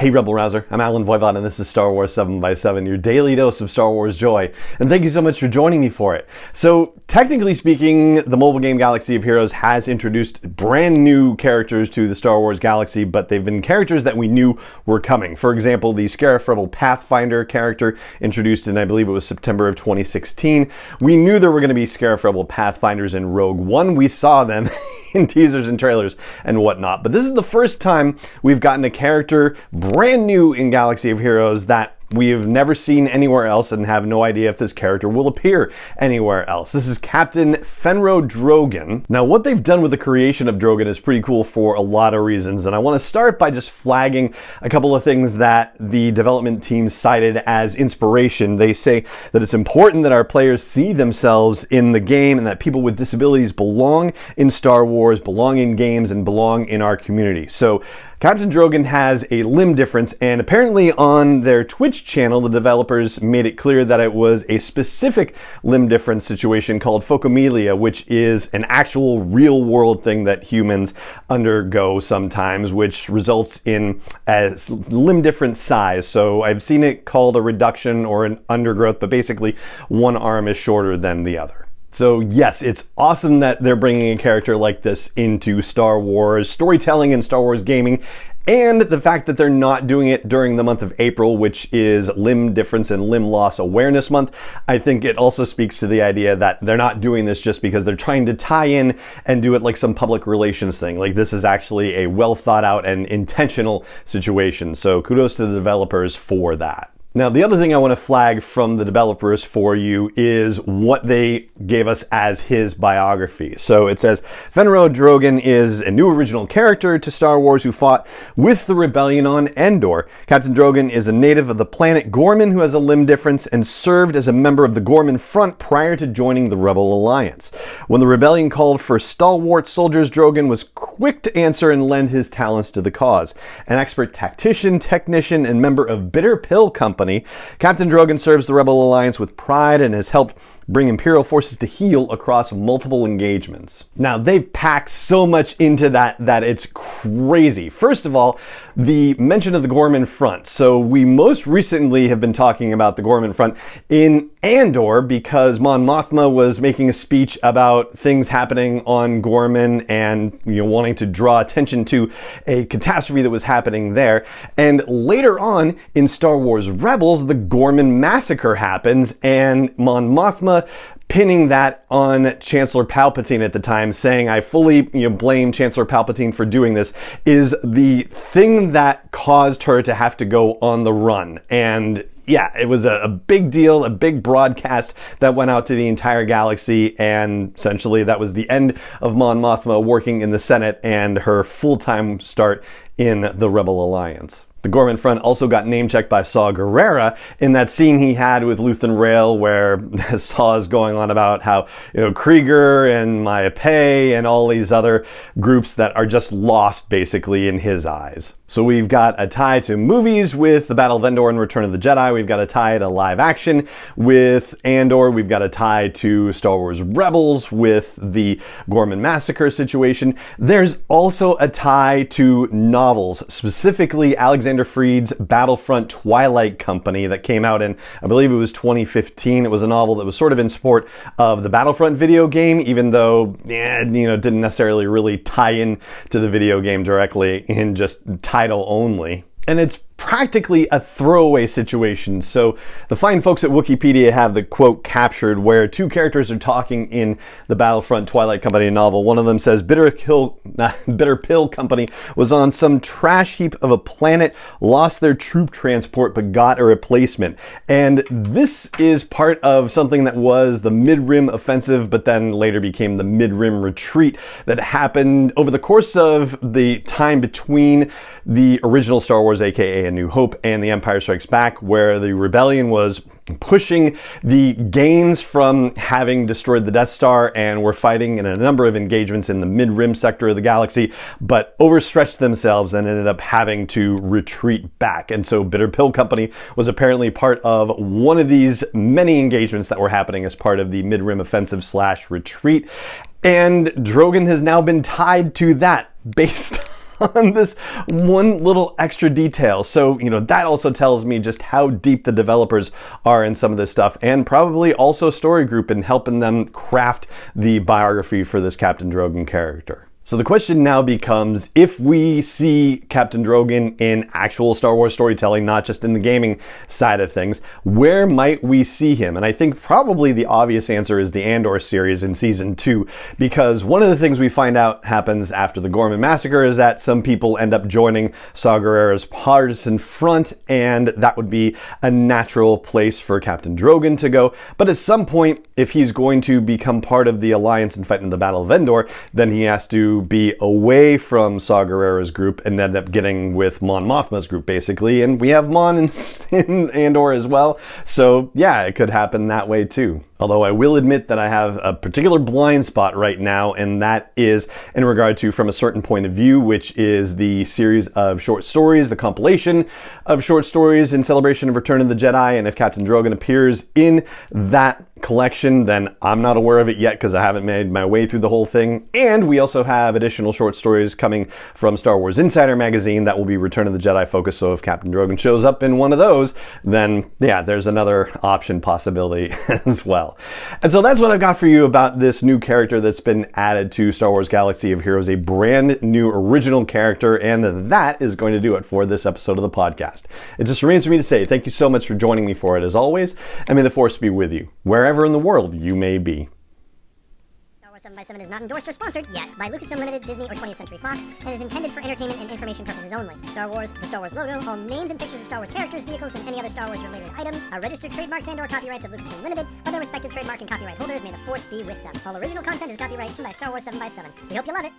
Hey Rebel Rouser, I'm Alan Voivod and this is Star Wars 7x7, your daily dose of Star Wars joy. And thank you so much for joining me for it. So, technically speaking, the mobile game Galaxy of Heroes has introduced brand new characters to the Star Wars galaxy, but they've been characters that we knew were coming. For example, the Scarif Rebel Pathfinder character, introduced in, I believe it was September of 2016. We knew there were going to be Scarif Rebel Pathfinders in Rogue One. We saw them in teasers and trailers and whatnot. But this is the first time we've gotten a character brand new in Galaxy of Heroes that we have never seen anywhere else and have no idea if this character will appear anywhere else. This is Captain Fennro Drogan. Now, what they've done with the creation of Drogan is pretty cool for a lot of reasons, and I want to start by just flagging a couple of things that the development team cited as inspiration. They say that it's important that our players see themselves in the game and that people with disabilities belong in Star Wars, belong in games, and belong in our community. So, Captain Drogan has a limb difference, and apparently on their Twitch channel, the developers made it clear that it was a specific limb difference situation called phocomelia, which is an actual real-world thing that humans undergo sometimes, which results in a limb difference size. So I've seen it called a reduction or an undergrowth, but basically one arm is shorter than the other. So yes, it's awesome that they're bringing a character like this into Star Wars storytelling and Star Wars gaming, and the fact that they're not doing it during the month of April, which is Limb Difference and Limb Loss Awareness Month. I think it also speaks to the idea that they're not doing this just because they're trying to tie in and do it like some public relations thing. Like, this is actually a well thought out and intentional situation. So kudos to the developers for that. Now, the other thing I want to flag from the developers for you is what they gave us as his biography. So it says, Fennro Drogan is a new original character to Star Wars who fought with the rebellion on Endor. Captain Drogan is a native of the planet Gorman who has a limb difference and served as a member of the Gorman Front prior to joining the Rebel Alliance. When the rebellion called for stalwart soldiers, Drogan was quick to answer and lend his talents to the cause. An expert tactician, technician, and member of Bitter Pill Company, Captain Drogan serves the Rebel Alliance with pride and has helped bring Imperial forces to heel across multiple engagements. Now, they've packed so much into that it's crazy. First of all, the mention of the Gorman Front. So we most recently have been talking about the Gorman Front in Andor because Mon Mothma was making a speech about things happening on Gorman and, wanting to draw attention to a catastrophe that was happening there. And later on in Star Wars Rebels, the Gorman Massacre happens, and Mon Mothma pinning that on Chancellor Palpatine at the time, saying, I fully blame Chancellor Palpatine for doing this, is the thing that caused her to have to go on the run. And yeah, it was a big deal, a big broadcast that went out to the entire galaxy, and essentially that was the end of Mon Mothma working in the Senate and her full-time start in the Rebel Alliance. The Gorman Front also got name-checked by Saw Gerrera in that scene he had with Luthen Rail, where Saw is going on about how, Krieger and Maya Pei and all these other groups that are just lost, basically, in his eyes. So we've got a tie to movies with The Battle of Endor and Return of the Jedi. We've got a tie to live action with Andor. We've got a tie to Star Wars Rebels with the Gorman Massacre situation. There's also a tie to novels, specifically Alexander Freed's Battlefront Twilight Company that came out in, I believe it was 2015. It was a novel that was sort of in support of the Battlefront video game, even though, didn't necessarily really tie in to the video game directly, in just title only. And it's practically a throwaway situation. So the fine folks at Wikipedia have the quote captured where two characters are talking in the Battlefront Twilight Company novel. One of them says, Bitter Pill Company was on some trash heap of a planet, lost their troop transport, but got a replacement. And this is part of something that was the Mid-Rim Offensive, but then later became the Mid-Rim Retreat that happened over the course of the time between the original Star Wars, aka A New Hope, and The Empire Strikes Back, where the rebellion was pushing the gains from having destroyed the Death Star and were fighting in a number of engagements in the mid-rim sector of the galaxy, but overstretched themselves and ended up having to retreat back. And so Bitter Pill Company was apparently part of one of these many engagements that were happening as part of the mid-rim offensive / retreat. And Drogan has now been tied to that based on this one little extra detail. So, that also tells me just how deep the developers are in some of this stuff, and probably also Story Group in helping them craft the biography for this Captain Drogan character. So the question now becomes, if we see Captain Drogan in actual Star Wars storytelling, not just in the gaming side of things, where might we see him? And I think probably the obvious answer is the Andor series in Season 2, because one of the things we find out happens after the Gorman Massacre is that some people end up joining Saw Gerrera's partisan front, and that would be a natural place for Captain Drogan to go. But at some point, if he's going to become part of the Alliance and fight in the Battle of Endor, then he has to be away from Saw Gerrera's group and end up getting with Mon Mothma's group, basically. And we have Mon in Andor as well. So yeah, it could happen that way too. Although I will admit that I have a particular blind spot right now, and that is in regard to From a Certain Point of View, which is the series of short stories, the compilation of short stories in celebration of Return of the Jedi. And if Captain Drogan appears in that collection, then I'm not aware of it yet because I haven't made my way through the whole thing. And we also have additional short stories coming from Star Wars Insider magazine that will be Return of the Jedi focused. So if Captain Drogan shows up in one of those, then yeah, there's another option possibility as well. And so that's what I've got for you about this new character that's been added to Star Wars Galaxy of Heroes, a brand new original character, and that is going to do it for this episode of the podcast. It just remains for me to say thank you so much for joining me for it as always, and may the Force be with you, wherever in the world you may be. 7x7 is not endorsed or sponsored yet by Lucasfilm Limited, Disney, or 20th Century Fox, and is intended for entertainment and information purposes only. Star Wars, the Star Wars logo, all names and pictures of Star Wars characters, vehicles, and any other Star Wars related items are registered trademarks and/or copyrights of Lucasfilm Limited, or their respective trademark and copyright holders. May the Force be with them. All original content is copyright by Star Wars 7x7. We hope you love it.